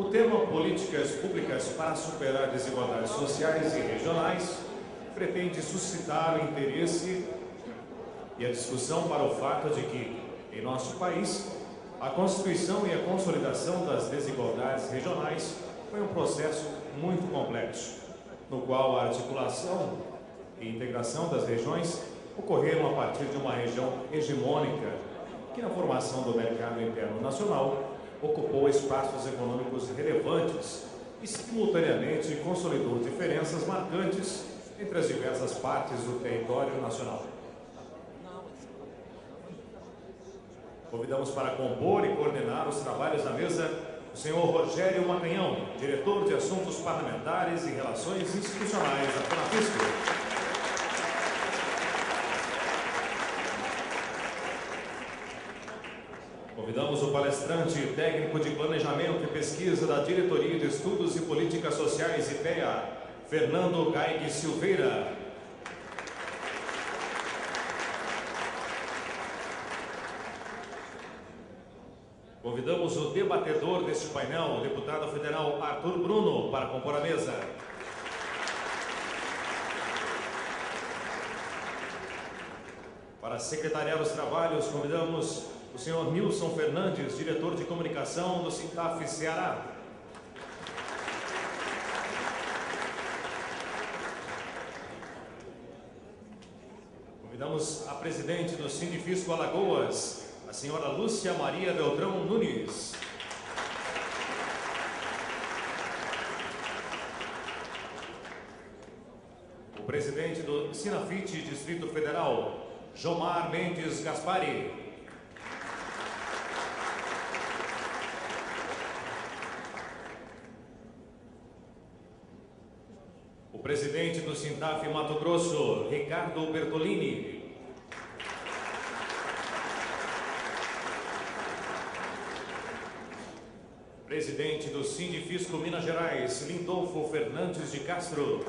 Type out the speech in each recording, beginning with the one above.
O tema Políticas Públicas para superar desigualdades sociais e regionais pretende suscitar o interesse e a discussão para o fato de que, em nosso país, a constituição e a consolidação das desigualdades regionais foi um processo muito complexo, no qual a articulação e integração das regiões ocorreram a partir de uma região hegemônica que, na formação do mercado interno nacional, ocupou espaços econômicos relevantes e, simultaneamente, consolidou diferenças marcantes entre as diversas partes do território nacional. Convidamos para compor e coordenar os trabalhos da mesa o senhor Rogério Macanhão, diretor de Assuntos Parlamentares e Relações Institucionais da FENAFISCO. Convidamos o palestrante técnico de Planejamento e Pesquisa da Diretoria de Estudos e Políticas Sociais IPEA, Fernando Gaig Silveira. Convidamos o debatedor deste painel, o deputado federal Arthur Bruno, para compor a mesa. Para secretariar os trabalhos, convidamos o senhor Nilson Fernandes, diretor de comunicação do Sintaf Ceará. Convidamos a presidente do Sindifisco Alagoas, a senhora Lúcia Maria Beltrão Nunes. O presidente do Sinafit Distrito Federal, Jomar Mendes Gaspari. O presidente do Sintaf Mato Grosso, Ricardo Bertolini. Presidente do Sindifisco Minas Gerais, Lindolfo Fernandes de Castro.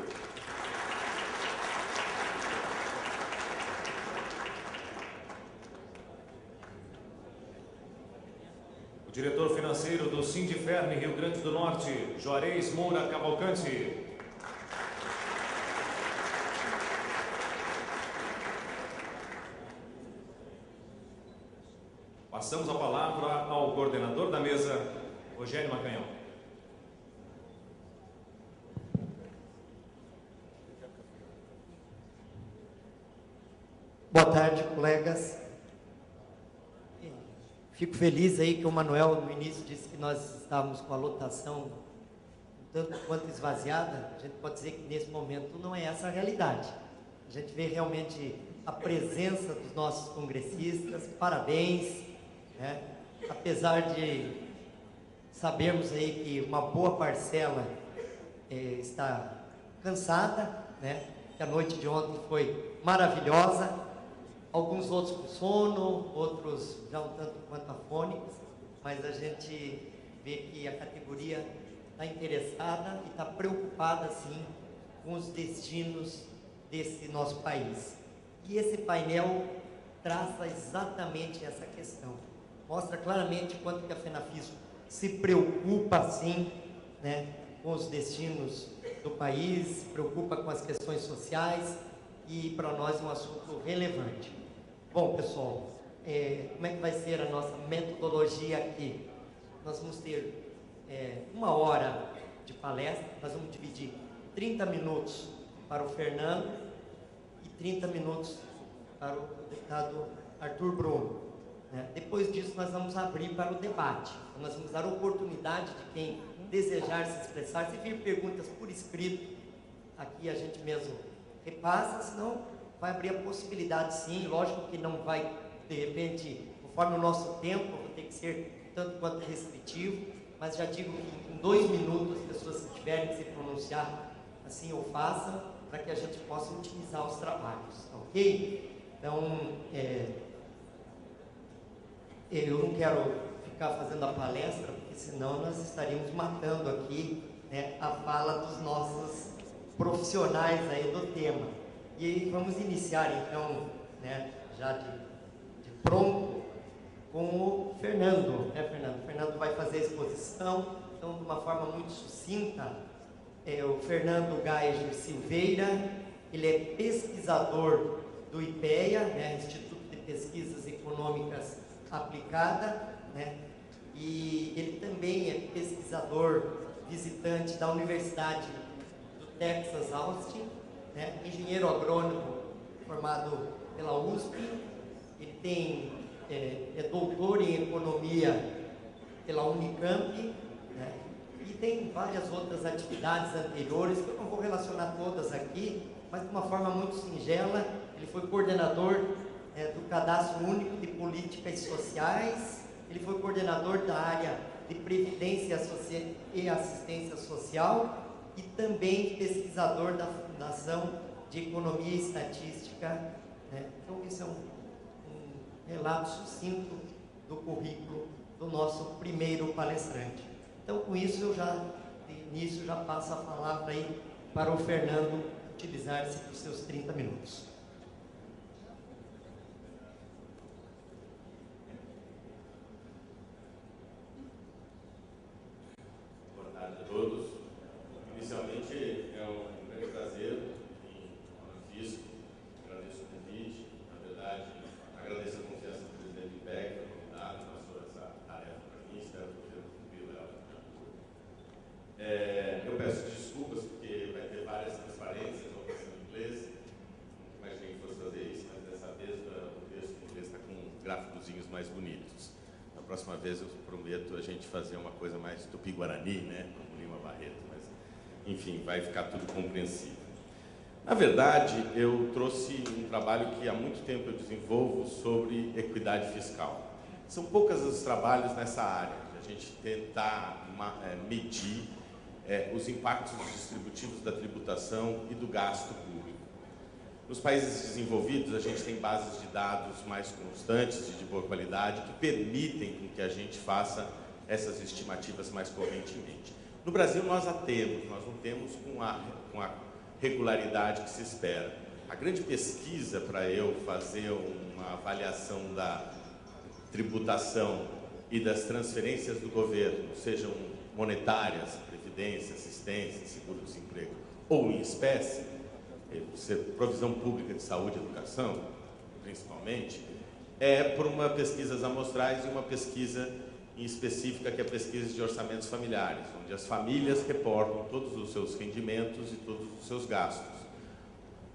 O diretor financeiro do Sindifern Rio Grande do Norte, Juarez Moura Cavalcante. Passamos a palavra ao coordenador da mesa, Rogério Macanhão. Boa tarde, colegas. Fico feliz aí que o Manuel, no início, disse que nós estávamos com a lotação tanto quanto esvaziada. A gente pode dizer que, nesse momento, não é essa a realidade. A gente vê realmente a presença dos nossos congressistas. Parabéns, né? Apesar de sabemos aí que uma boa parcela está cansada, né? Que a noite de ontem foi maravilhosa. Alguns outros com sono, outros já um tanto quanto afônicos, mas a gente vê que a categoria está interessada e está preocupada, sim, com os destinos desse nosso país. E esse painel traça exatamente essa questão. Mostra claramente quanto que a FENAFISCO se preocupa, sim, né, com os destinos do país, se preocupa com as questões sociais e, para nós, é um assunto relevante. Bom, pessoal, como é que vai ser a nossa metodologia aqui? Nós vamos ter 1 hora de palestra, nós vamos dividir 30 minutos para o Fernando e 30 minutos para o deputado Arthur Bruno. Depois disso, nós vamos abrir para o debate. Nós vamos dar oportunidade de quem desejar se expressar. Se vir perguntas por escrito, aqui a gente mesmo repassa, senão vai abrir a possibilidade, sim. Lógico que não vai, de repente, conforme o nosso tempo, vai ter que ser tanto quanto restritivo, mas já digo que em 2 minutos as pessoas que tiverem que se pronunciar, assim o façam, para que a gente possa otimizar os trabalhos, ok? Então, eu não quero ficar fazendo a palestra, porque senão nós estaríamos matando aqui, né, a fala dos nossos profissionais aí do tema. E vamos iniciar então, né, já de pronto, com o Fernando, né, Fernando? O Fernando vai fazer a exposição, então, de uma forma muito sucinta. O Fernando Geiger Silveira, ele é pesquisador do IPEA, né, Instituto de Pesquisas Econômicas Aplicada, né, e ele também é pesquisador visitante da Universidade do Texas Austin, né, engenheiro agrônomo formado pela USP, ele é doutor em economia pela Unicamp, né, e tem várias outras atividades anteriores que eu não vou relacionar todas aqui, mas de uma forma muito singela. Ele foi coordenador do Cadastro Único de Políticas Sociais, ele foi coordenador da área de Previdência e Assistência Social e também pesquisador da Fundação de Economia e Estatística, né? Então, isso é um relato sucinto do currículo do nosso primeiro palestrante. Então, com isso, eu já, de início, já passo a palavra aí para o Fernando utilizar-se dos seus 30 minutos. Boa tarde a todos. Inicialmente, é um grande prazer em Francisco, agradeço o convite, na verdade, agradeço a confiança do presidente Beck, do convidado, que passou essa tarefa para mim, espero poder cumprir ela. Eu peço desculpas, porque vai ter várias transparências, vou fazer em inglês, não imaginei que fosse fazer isso, mas dessa vez o texto em inglês está com gráficozinhos mais bonitos. Na próxima vez eu prometo a gente fazer uma coisa mais tupi-guarani, né, como Lima Barreto, mas enfim, vai ficar tudo compreensível. Na verdade, eu trouxe um trabalho que há muito tempo eu desenvolvo sobre equidade fiscal. São poucos os trabalhos nessa área, de a gente tentar medir os impactos distributivos da tributação e do gasto público. Nos países desenvolvidos, a gente tem bases de dados mais constantes e de boa qualidade que permitem que a gente faça essas estimativas mais correntemente. No Brasil, nós a temos, nós não temos com a regularidade que se espera. A grande pesquisa para eu fazer uma avaliação da tributação e das transferências do governo, sejam monetárias, previdência, assistência, seguro-desemprego, ou em espécie, provisão pública de saúde e educação, principalmente, é por uma pesquisa amostrais e uma pesquisa em específica, que é a pesquisa de orçamentos familiares, onde as famílias reportam todos os seus rendimentos e todos os seus gastos.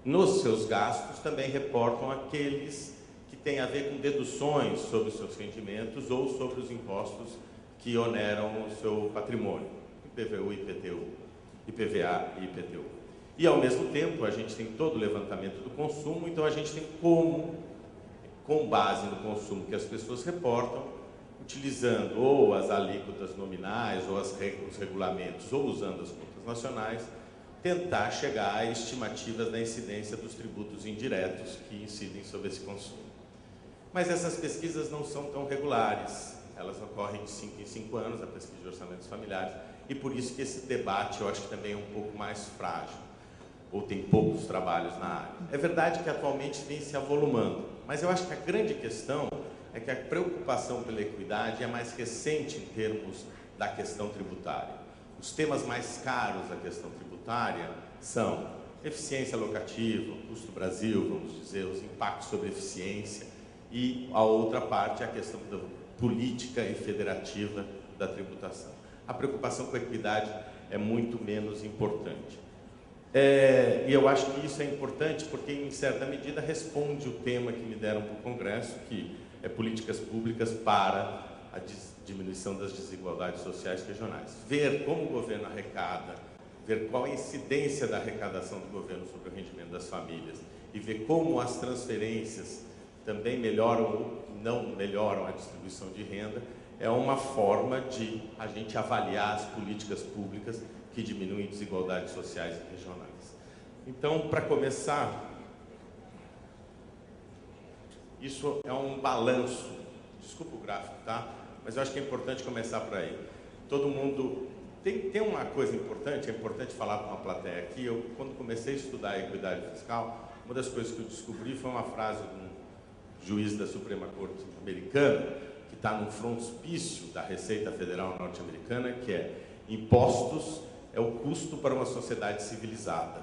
Nos seus gastos também reportam aqueles que têm a ver com deduções sobre os seus rendimentos ou sobre os impostos que oneram o seu patrimônio, IPVU, IPTU, IPVA e IPTU. E, ao mesmo tempo, a gente tem todo o levantamento do consumo, então a gente tem como, com base no consumo que as pessoas reportam, utilizando ou as alíquotas nominais, ou os regulamentos, ou usando as contas nacionais, tentar chegar a estimativas da incidência dos tributos indiretos que incidem sobre esse consumo. Mas essas pesquisas não são tão regulares, elas ocorrem de 5 em 5 anos, a pesquisa de orçamentos familiares, e por isso que esse debate eu acho que também é um pouco mais frágil, ou tem poucos trabalhos na área. É verdade que atualmente vem se avolumando, mas eu acho que a grande questão é que a preocupação pela equidade é mais recente em termos da questão tributária. Os temas mais caros da questão tributária são eficiência locativa, custo Brasil, vamos dizer, os impactos sobre eficiência, e a outra parte é a questão da política e federativa da tributação. A preocupação com a equidade é muito menos importante. E eu acho que isso é importante porque, em certa medida, responde o tema que me deram para o Congresso, que é políticas públicas para a diminuição das desigualdades sociais regionais. Ver como o governo arrecada, ver qual a incidência da arrecadação do governo sobre o rendimento das famílias e ver como as transferências também melhoram ou não melhoram a distribuição de renda, é uma forma de a gente avaliar as políticas públicas que diminuem desigualdades sociais e regionais. Então, para começar, isso é um balanço, desculpa o gráfico, tá? Mas eu acho que é importante começar por aí. Todo mundo... Tem uma coisa importante, é importante falar para uma plateia aqui. Eu, quando comecei a estudar a equidade fiscal, uma das coisas que eu descobri foi uma frase de um juiz da Suprema Corte americana, que está no frontispício da Receita Federal norte-americana, que é: impostos é o custo para uma sociedade civilizada.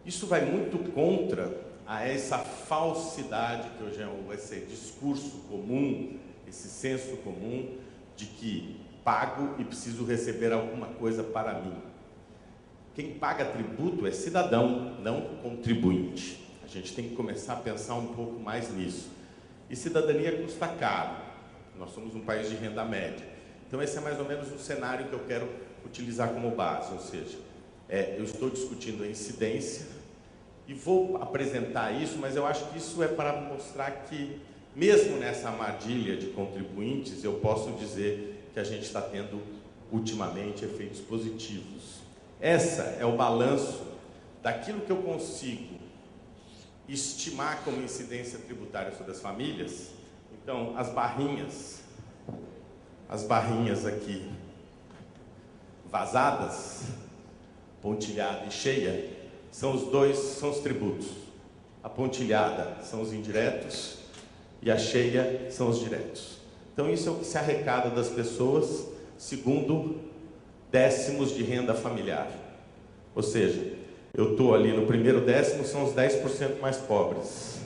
Isso vai muito contra essa falsidade que hoje é esse discurso comum, esse senso comum de que pago e preciso receber alguma coisa para mim. Quem paga tributo é cidadão, não contribuinte. A gente tem que começar a pensar um pouco mais nisso. E cidadania custa caro. Nós somos um país de renda média. Então esse é mais ou menos o cenário que eu quero utilizar como base, ou seja, eu estou discutindo a incidência e vou apresentar isso, mas eu acho que isso é para mostrar que, mesmo nessa armadilha de contribuintes, eu posso dizer que a gente está tendo, ultimamente, efeitos positivos. Essa é o balanço daquilo que eu consigo estimar como incidência tributária sobre as famílias. Então, as barrinhas aqui, vazadas, pontilhada e cheia, são os tributos. A pontilhada são os indiretos e a cheia são os diretos. Então isso é o que se arrecada das pessoas segundo décimos de renda familiar. Ou seja, eu estou ali no primeiro décimo, são os 10% mais pobres.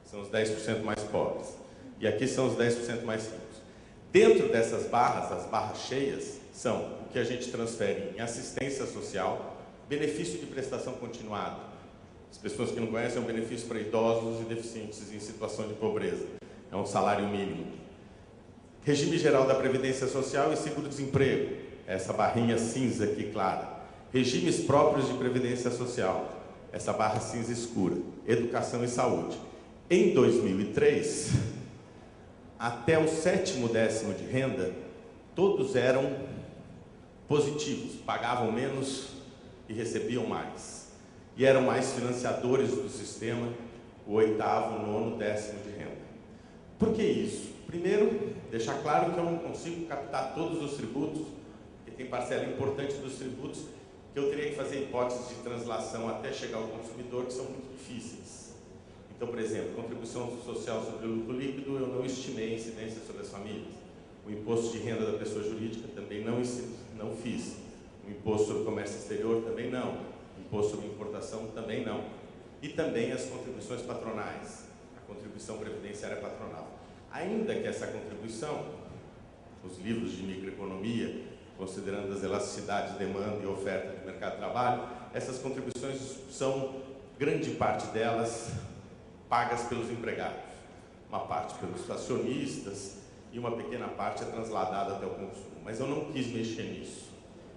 São os 10% mais pobres. E aqui são os 10% mais ricos. Dentro dessas barras, as barras cheias, são o que a gente transfere em assistência social, benefício de prestação continuada. As pessoas que não conhecem, é um benefício para idosos e deficientes em situação de pobreza. É um salário mínimo. Regime geral da Previdência Social e seguro-desemprego. Essa barrinha cinza aqui clara. Regimes próprios de Previdência Social. Essa barra cinza escura. Educação e saúde. Em 2003, até o 7º décimo de renda, todos eram positivos, pagavam menos e recebiam mais. E eram mais financiadores do sistema, o 8º, 9º, 10º de renda. Por que isso? Primeiro, deixar claro que eu não consigo captar todos os tributos, porque tem parcela importante dos tributos que eu teria que fazer hipóteses de translação até chegar ao consumidor, que são muito difíceis. Então, por exemplo, contribuição social sobre o lucro líquido, eu não estimei a incidência sobre as famílias. O imposto de renda da pessoa jurídica também não fiz. O imposto sobre comércio exterior também não. O imposto sobre importação também não. E também as contribuições patronais, a contribuição previdenciária patronal. Ainda que essa contribuição, os livros de microeconomia, considerando as elasticidades, demanda e oferta do mercado de trabalho, essas contribuições são, grande parte delas, pagas pelos empregados. Uma parte pelos acionistas e uma pequena parte é transladada até o consumo. Mas eu não quis mexer nisso.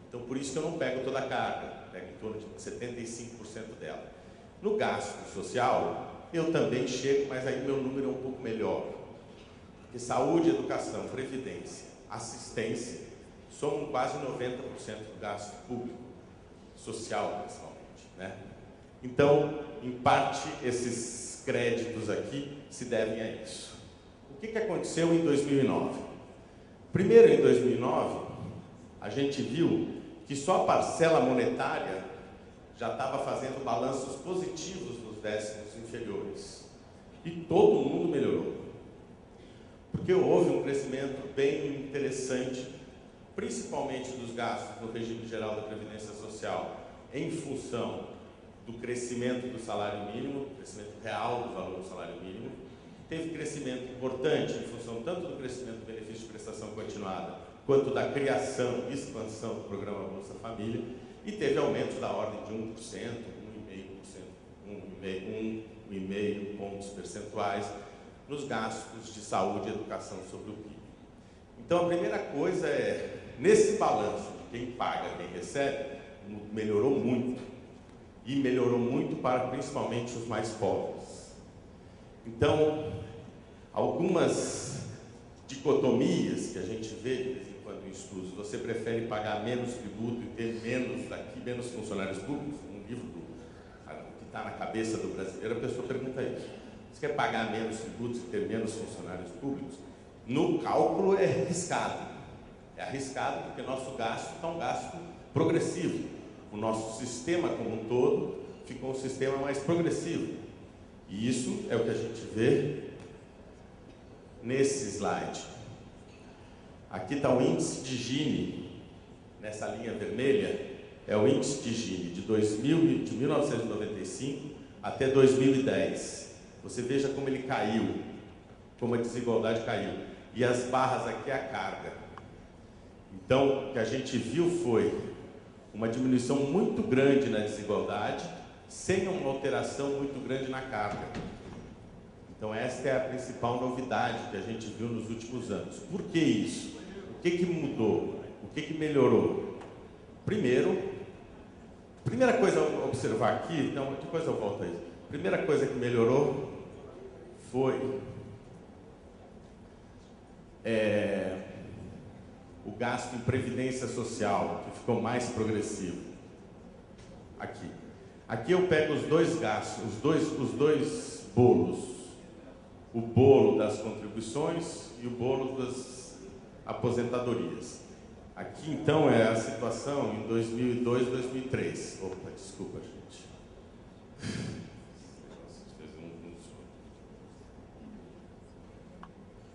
Então, por isso que eu não pego toda a carga, pego em torno de 75% dela. No gasto social, eu também chego, mas aí meu número é um pouco melhor. Porque saúde, educação, previdência, assistência, somam quase 90% do gasto público, social principalmente, né? Então, em parte, esses créditos aqui se devem a isso. O que aconteceu em 2009? Primeiro, em 2009, a gente viu que só a parcela monetária já estava fazendo balanços positivos nos décimos inferiores. E todo mundo melhorou. Porque houve um crescimento bem interessante, principalmente dos gastos no regime geral da Previdência Social, em função do crescimento do salário mínimo, crescimento real do valor do salário mínimo. Teve crescimento importante em função tanto do crescimento do benefício de prestação continuada, quanto da criação e expansão do programa Bolsa Família, e teve aumentos da ordem de 1%, 1,5 pontos percentuais nos gastos de saúde e educação sobre o PIB. Então, a primeira coisa é, nesse balanço de quem paga e quem recebe, melhorou muito. E melhorou muito para principalmente os mais pobres. Então, algumas dicotomias que a gente vê de vez em quando em estudos, você prefere pagar menos tributo e ter menos funcionários públicos? Um livro que está na cabeça do brasileiro, a pessoa pergunta isso. Você quer pagar menos tributos e ter menos funcionários públicos? No cálculo é arriscado. É arriscado porque nosso gasto é um gasto progressivo. O nosso sistema como um todo ficou um sistema mais progressivo. E isso é o que a gente vê nesse slide. Aqui está o índice de Gini, nessa linha vermelha, é o índice de Gini de 1995 até 2010. Você veja como ele caiu, como a desigualdade caiu. E as barras aqui é a carga. Então, o que a gente viu foi uma diminuição muito grande na desigualdade, sem uma alteração muito grande na carga. Então, esta é a principal novidade que a gente viu nos últimos anos. Por que isso? O que mudou? O que melhorou? Primeira coisa a observar aqui, não, depois eu volto a isso. Primeira coisa que melhorou foi o gasto em previdência social, que ficou mais progressivo. Aqui eu pego os dois gastos, os dois bolos. O bolo das contribuições e o bolo das aposentadorias. Aqui, então, é a situação em 2002, 2003. Opa, desculpa, gente.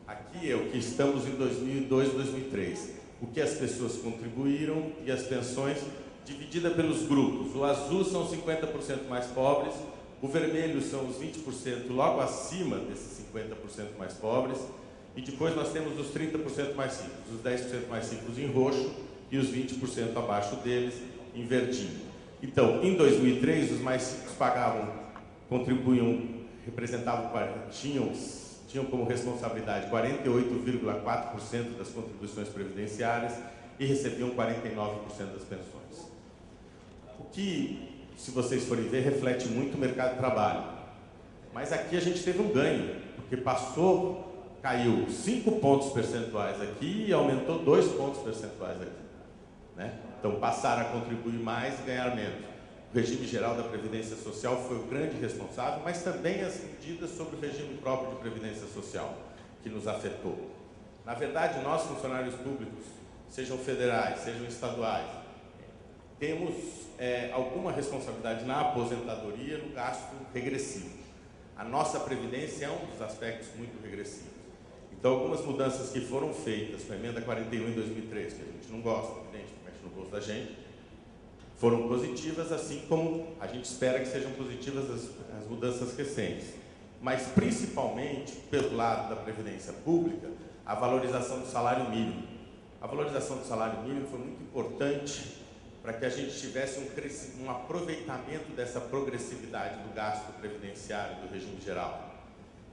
Aqui é o que estamos em 2002, 2003. O que as pessoas contribuíram e as pensões, dividida pelos grupos. O azul são 50% mais pobres, o vermelho são os 20% logo acima desses 50% mais pobres, e depois nós temos os 30% mais ricos, os 10% mais ricos em roxo e os 20% abaixo deles em verdinho. Então, em 2003, os mais ricos tinham como responsabilidade 48,4% das contribuições previdenciárias e recebiam 49% das pensões. O que, se vocês forem ver, reflete muito o mercado de trabalho. Mas aqui a gente teve um ganho, porque caiu 5 pontos percentuais aqui e aumentou 2 pontos percentuais aqui. Né? Então passaram a contribuir mais e ganhar menos. O regime geral da Previdência Social foi o grande responsável, mas também as medidas sobre o regime próprio de Previdência Social, que nos afetou. Na verdade, nós, funcionários públicos, sejam federais, sejam estaduais, temos alguma responsabilidade na aposentadoria, no gasto regressivo. A nossa Previdência é um dos aspectos muito regressivos. Então, algumas mudanças que foram feitas com a emenda 41 em 2003, que a gente não gosta, evidente, que mexe no bolso da gente, foram positivas, assim como a gente espera que sejam positivas as mudanças recentes. Mas, principalmente, pelo lado da Previdência Pública, a valorização do salário mínimo. A valorização do salário mínimo foi muito importante para que a gente tivesse um aproveitamento dessa progressividade do gasto previdenciário do regime geral.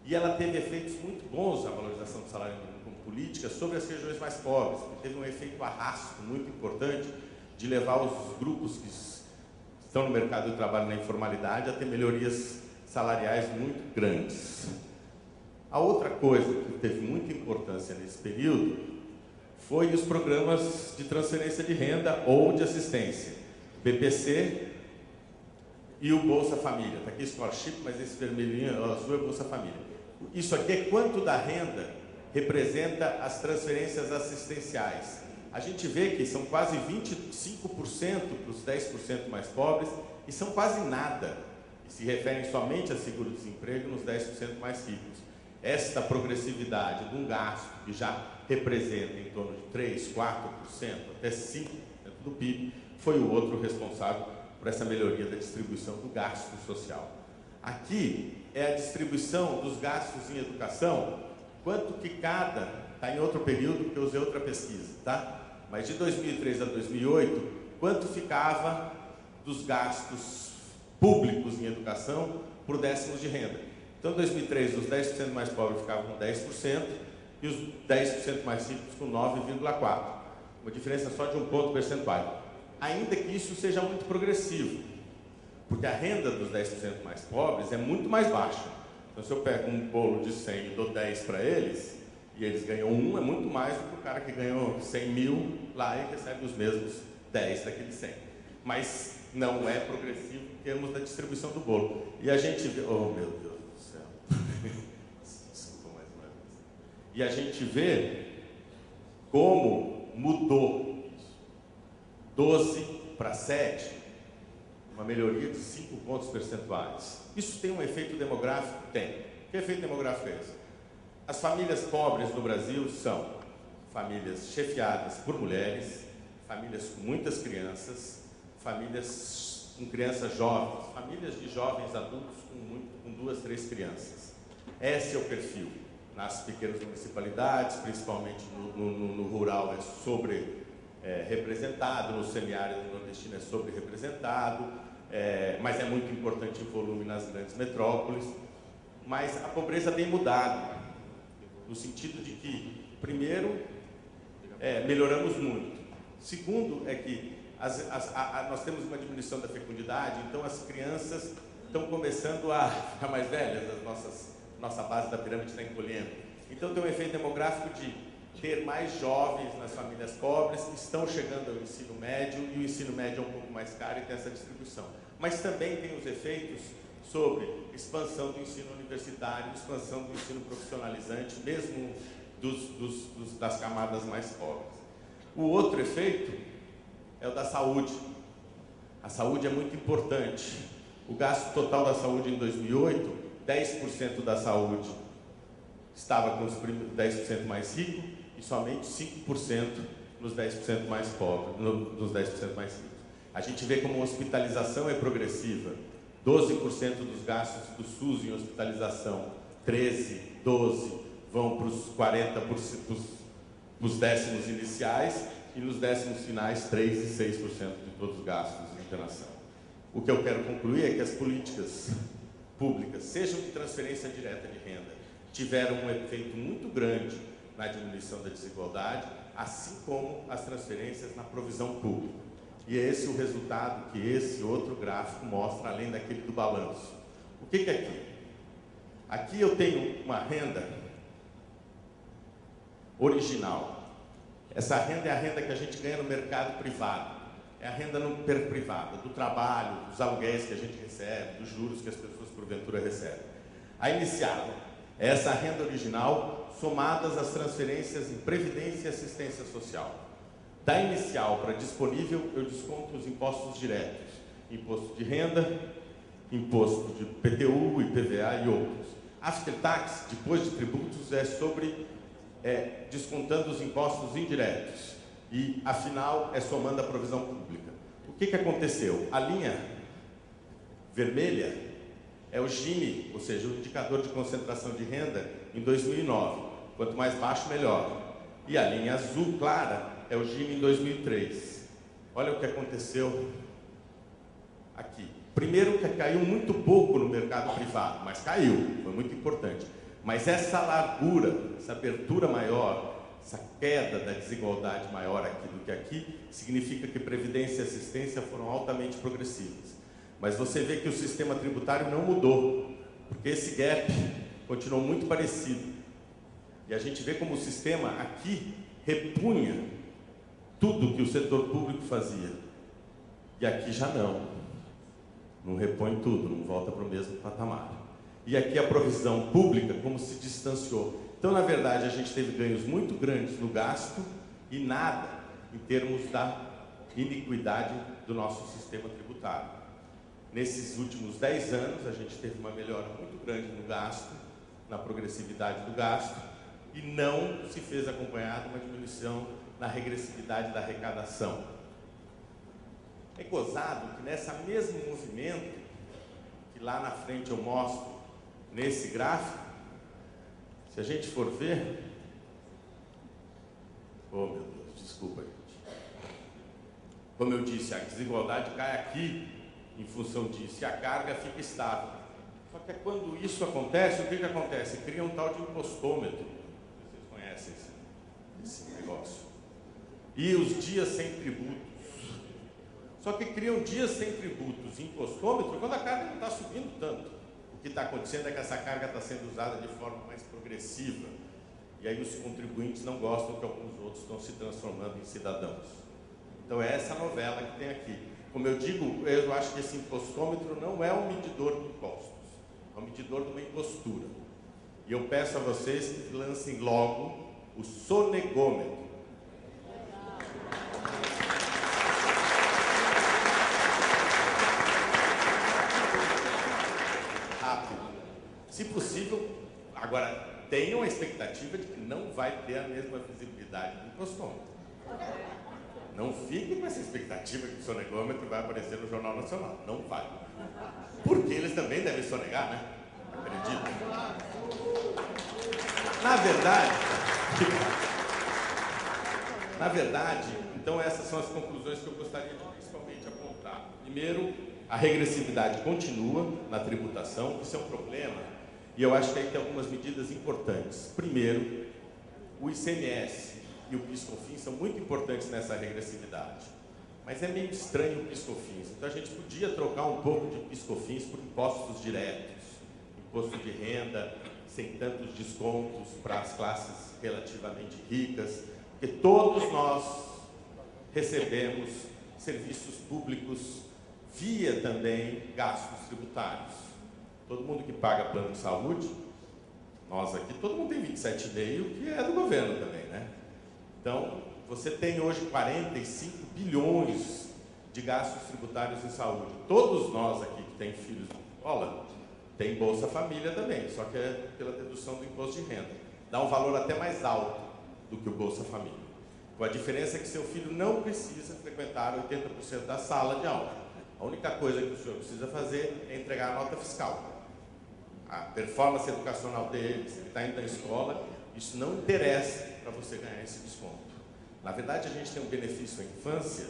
E ela teve efeitos muito bons, a valorização do salário mínimo como política, sobre as regiões mais pobres, porque teve um efeito arrasto muito importante de levar os grupos que estão no mercado de trabalho na informalidade a ter melhorias salariais muito grandes. A outra coisa que teve muita importância nesse período foi os programas de transferência de renda ou de assistência, BPC e o Bolsa Família. Está aqui Scholarship, mas esse vermelhinho azul é Bolsa Família. Isso aqui é quanto da renda representa as transferências assistenciais. A gente vê que são quase 25% para os 10% mais pobres e são quase nada, e se referem somente a seguro-desemprego nos 10% mais ricos. Esta progressividade de um gasto que já representa em torno de 3%, 4%, até 5% do PIB, foi o outro responsável por essa melhoria da distribuição do gasto social. Aqui é a distribuição dos gastos em educação, quanto que cada, está em outro período, que eu usei outra pesquisa, tá? Mas de 2003 a 2008, quanto ficava dos gastos públicos em educação por décimos de renda. Então, em 2003, os 10% mais pobres ficavam com 10% e os 10% mais ricos com 9,4%. Uma diferença só de um ponto percentual. Ainda que isso seja muito progressivo, porque a renda dos 10% mais pobres é muito mais baixa. Então, se eu pego um bolo de 100 e dou 10 para eles, e eles ganham 1, é muito mais do que o cara que ganhou 100 mil lá e recebe os mesmos 10 daquele 100. Mas não é progressivo em termos da distribuição do bolo. E a gente vê... Oh, meu Deus do céu. Desculpa mais uma vez. E a gente vê como mudou isso. 12 para 7, uma melhoria de 5 pontos percentuais. Isso tem um efeito demográfico? Tem. Que efeito demográfico é esse? As famílias pobres no Brasil são famílias chefiadas por mulheres, famílias com muitas crianças, famílias com crianças jovens, famílias de jovens adultos com 2, 3 crianças. Esse é o perfil. Nas pequenas municipalidades, principalmente no rural, é sobre-representado, no semiárido nordestino é sobre-representado, mas é muito importante em volume nas grandes metrópoles. Mas a pobreza tem mudado, no sentido de que, primeiro, melhoramos muito. Segundo, é que nós temos uma diminuição da fecundidade, então as crianças estão começando a ficar mais velhas, nossa base da pirâmide está encolhendo. Então tem um efeito demográfico de ter mais jovens nas famílias pobres que estão chegando ao ensino médio, e o ensino médio é um pouco mais caro e tem essa distribuição. Mas também tem os efeitos sobre expansão do ensino universitário, expansão do ensino profissionalizante, mesmo das camadas mais pobres. O outro efeito é o da saúde. A saúde é muito importante. O gasto total da saúde em 2008, 10% da saúde estava com os 10% mais ricos e somente 5% nos 10% mais pobres, nos 10% mais ricos. A gente vê como a hospitalização é progressiva. 12% dos gastos do SUS em hospitalização, 13, 12 vão para os 40%, para os décimos iniciais, e nos décimos finais 3 e 6% de todos os gastos de internação. O que eu quero concluir é que as políticas públicas, sejam de transferência direta de renda, tiveram um efeito muito grande na diminuição da desigualdade, assim como as transferências na provisão pública. E é esse o resultado que esse outro gráfico mostra, além daquele do balanço. O que é aqui? Aqui eu tenho uma renda original. Essa renda é a renda que a gente ganha no mercado privado. É a renda no privado, do trabalho, dos aluguéis que a gente recebe, dos juros que as pessoas porventura recebem. A inicial é essa renda original somadas às transferências em previdência e assistência social. Da inicial para disponível, eu desconto os impostos diretos, imposto de renda, imposto de PTU, IPVA e outros. After tax, depois de tributos, é sobre descontando os impostos indiretos. E, afinal, é somando a provisão pública. O que aconteceu? A linha vermelha é o Gini, ou seja, o indicador de concentração de renda em 2009. Quanto mais baixo, melhor. E a linha azul clara é o Gini em 2003. Olha o que aconteceu aqui. Primeiro que caiu muito pouco no mercado privado, mas caiu, foi muito importante. Mas essa largura, essa abertura maior, essa queda da desigualdade maior aqui do que aqui, significa que previdência e assistência foram altamente progressivas. Mas você vê que o sistema tributário não mudou, porque esse gap continuou muito parecido. E a gente vê como o sistema aqui repunha tudo que o setor público fazia. E aqui já não. Não repõe tudo, não volta para o mesmo patamar. E aqui a provisão pública como se distanciou. Então, na verdade, a gente teve ganhos muito grandes no gasto e nada em termos da iniquidade do nosso sistema tributário. Nesses últimos 10 anos, a gente teve uma melhora muito grande no gasto, na progressividade do gasto, e não se fez acompanhado uma diminuição na regressividade da arrecadação. É gozado que nesse mesmo movimento, que lá na frente eu mostro nesse gráfico, se a gente for ver... Oh, meu Deus, desculpa, gente. Como eu disse, a desigualdade cai aqui em função disso, e a carga fica estável. Só que quando isso acontece, o que acontece? Cria um tal de impostômetro. Vocês conhecem esse negócio. E os dias sem tributos. Só que criam dias sem tributos, impostômetro, quando a carga não está subindo tanto. O que está acontecendo é que essa carga está sendo usada de forma mais progressiva. E aí os contribuintes não gostam que alguns outros estão se transformando em cidadãos. Então é essa novela que tem aqui. Como eu digo, eu acho que esse impostômetro não é um medidor de impostos, é um medidor de uma impostura. E eu peço a vocês que lancem logo o sonegômetro. Rápido. Se possível, Agora, tenham a expectativa de que não vai ter a mesma visibilidade do impostômetro. Não fiquem com essa expectativa que o sonegômetro vai aparecer no Jornal Nacional. Não vai. Porque eles também devem sonegar, né? Acredito. Na verdade, então essas são as conclusões que eu gostaria de principalmente apontar. Primeiro, a regressividade continua na tributação, isso é um problema, e eu acho que aí tem algumas medidas importantes. Primeiro, o ICMS e o PIS/COFINS são muito importantes nessa regressividade, mas é meio estranho o PIS/COFINS, então a gente podia trocar um pouco de PIS/COFINS por impostos diretos, imposto de renda, sem tantos descontos para as classes relativamente ricas, porque todos nós recebemos serviços públicos via também gastos tributários. Todo mundo que paga plano de saúde, nós aqui, todo mundo tem 27,5, que é do governo também, né? Então, você tem hoje 45 bilhões de gastos tributários em saúde. Todos nós aqui que tem filhos de escola, tem Bolsa Família também, só que é pela dedução do imposto de renda. Dá um valor até mais alto do que o Bolsa Família. Com a diferença é que seu filho não precisa frequentar 80% da sala de aula. A única coisa que o senhor precisa fazer é entregar a nota fiscal. A performance educacional dele, se ele está indo na escola, isso não interessa para você ganhar esse desconto. Na verdade, a gente tem um benefício à infância,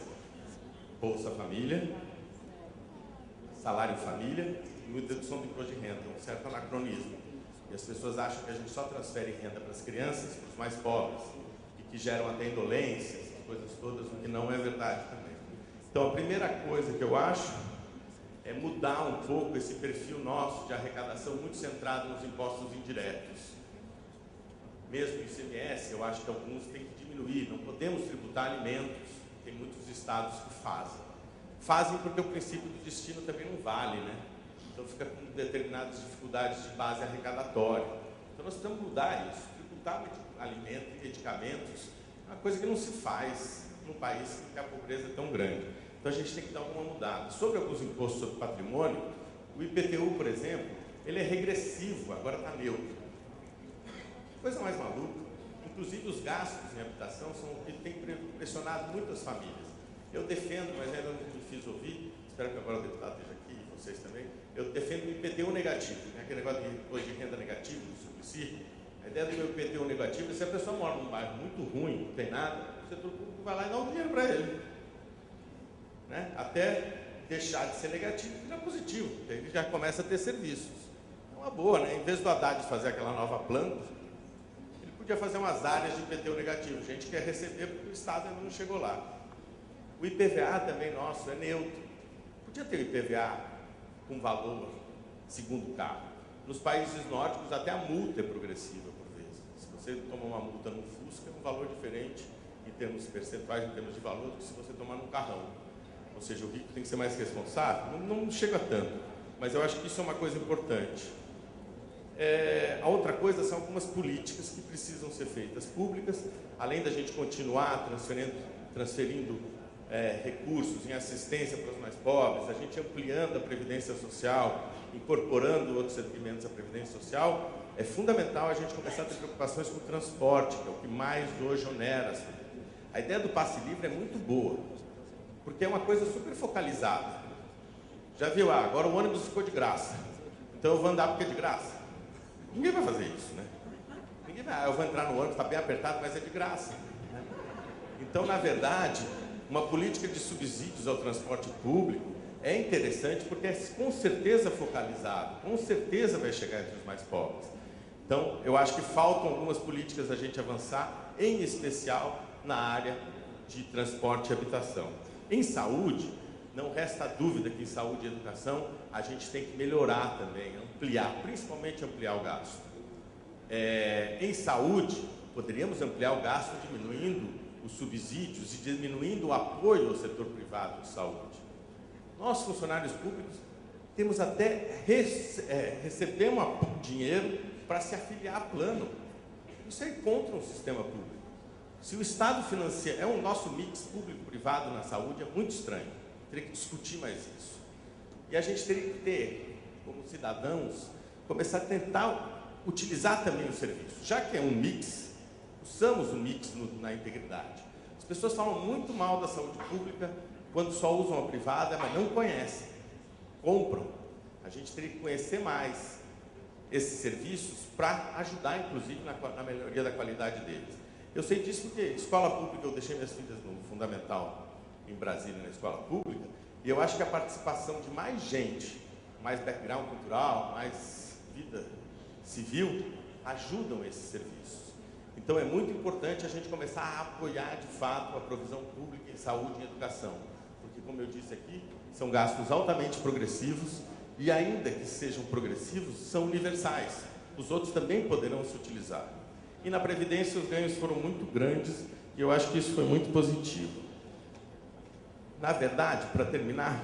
Bolsa Família, Salário Família e dedução do imposto de renda, um certo anacronismo. E as pessoas acham que a gente só transfere renda para as crianças, para os mais pobres, e que geram até indolência, essas coisas todas, o que não é verdade também. Então, a primeira coisa que eu acho é mudar um pouco esse perfil nosso de arrecadação muito centrado nos impostos indiretos. Mesmo o ICMS, eu acho que alguns têm que diminuir, não podemos tributar alimentos, tem muitos estados que fazem. Fazem porque o princípio do destino também não vale, né? Então fica com determinadas dificuldades de base arrecadatória. Então nós precisamos mudar isso. Tributar alimentos e medicamentos é uma coisa que não se faz num país em que a pobreza é tão grande. Então a gente tem que dar uma mudada. Sobre alguns impostos sobre patrimônio, o IPTU, por exemplo, ele é regressivo, agora está neutro. Coisa mais maluca. Inclusive os gastos em habitação são o que tem pressionado muitas famílias. Eu defendo, mas ainda não me fiz ouvir, espero que agora o deputado esteja aqui, e vocês também, eu defendo o IPTU negativo, né? Aquele negócio de renda negativo, do Suplicy. A ideia do meu IPTU negativo é se a pessoa mora num bairro muito ruim, não tem nada, o setor público vai lá e dá um dinheiro para ele. Né? Até deixar de ser negativo, virar positivo, porque ele já começa a ter serviços. É uma boa, né? Em vez do Haddad fazer aquela nova planta, ele podia fazer umas áreas de IPTU negativo. A gente quer receber porque o Estado ainda não chegou lá. O IPVA também nosso é neutro. Podia ter o IPVA com valor segundo carro. Nos países nórdicos até a multa é progressiva por vezes. Se você toma uma multa no Fusca, é um valor diferente em termos percentuais, em termos de valor, do que se você tomar num carrão. Ou seja, o rico tem que ser mais responsável. Não chega tanto, mas eu acho que isso é uma coisa importante. A outra coisa são algumas políticas que precisam ser feitas públicas, além da gente continuar transferindo recursos em assistência para os mais pobres, a gente ampliando a Previdência Social, incorporando outros segmentos à Previdência Social, é fundamental a gente começar a ter preocupações com o transporte, que é o que mais hoje onera. A ideia do passe livre é muito boa, porque é uma coisa super focalizada. Já viu? Agora o ônibus ficou de graça, então eu vou andar porque é de graça. Ninguém vai fazer isso, né? Ninguém vai, eu vou entrar no ônibus, está bem apertado, mas é de graça. Então, na verdade, uma política de subsídios ao transporte público é interessante porque é com certeza focalizado, com certeza vai chegar entre os mais pobres. Então, eu acho que faltam algumas políticas a gente avançar, em especial na área de transporte e habitação. Em saúde, não resta dúvida que em saúde e educação a gente tem que melhorar também, ampliar, principalmente ampliar o gasto. Em saúde, poderíamos ampliar o gasto diminuindo os subsídios e diminuindo o apoio ao setor privado de saúde. Nós, funcionários públicos, temos até recebemos dinheiro para se afiliar a plano. Isso é contra um sistema público. Se o Estado financia, o nosso mix público-privado na saúde é muito estranho. Teria que discutir mais isso. E a gente teria que ter, como cidadãos, começar a tentar utilizar também o serviço. Já que é um mix, usamos o mix na integridade. As pessoas falam muito mal da saúde pública quando só usam a privada, mas não conhecem, compram. A gente teria que conhecer mais esses serviços para ajudar, inclusive, na melhoria da qualidade deles. Eu sei disso porque escola pública, eu deixei minhas filhas no Fundamental em Brasília, na escola pública, e eu acho que a participação de mais gente, mais background cultural, mais vida civil, ajudam esses serviços. Então é muito importante a gente começar a apoiar de fato a provisão pública em saúde e educação, porque, como eu disse aqui, são gastos altamente progressivos e, ainda que sejam progressivos, são universais. Os outros também poderão se utilizar. E na Previdência os ganhos foram muito grandes e eu acho que isso foi muito positivo. Na verdade, para terminar,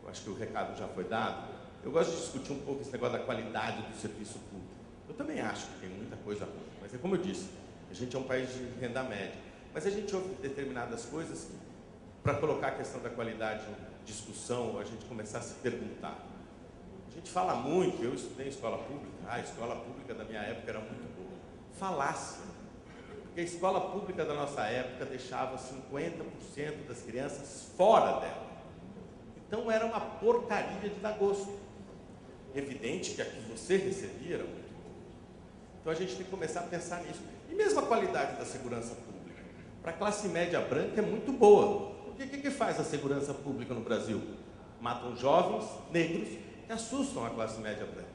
eu acho que o recado já foi dado, eu gosto de discutir um pouco esse negócio da qualidade do serviço público. Eu também acho que tem muita coisa ruim, mas é como eu disse, a gente é um país de renda média, mas a gente ouve determinadas coisas que, para colocar a questão da qualidade em discussão, a gente começar a se perguntar. A gente fala muito, eu estudei em escola pública, a escola pública da minha época era muito boa. Falácia. Porque a escola pública da nossa época deixava 50% das crianças fora dela. Então era uma porcaria de dar gosto. Evidente que a que você recebia era muito boa. Então a gente tem que começar a pensar nisso. E mesmo a qualidade da segurança pública. Para a classe média branca é muito boa. Porque o que faz a segurança pública no Brasil? Matam jovens, negros, que assustam a classe média branca.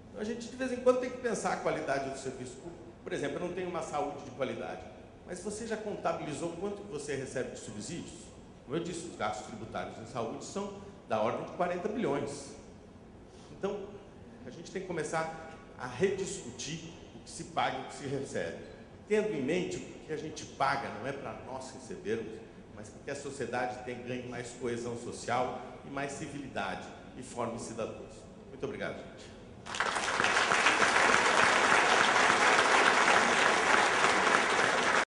Então a gente de vez em quando tem que pensar a qualidade do serviço público. Por exemplo, eu não tenho uma saúde de qualidade, mas você já contabilizou quanto que você recebe de subsídios? Como eu disse, os gastos tributários em saúde são da ordem de 40 bilhões. Então, a gente tem que começar a rediscutir o que se paga e o que se recebe, tendo em mente que o que a gente paga não é para nós recebermos, mas para que a sociedade ganhe mais coesão social e mais civilidade e forme cidadãos. Muito obrigado, gente.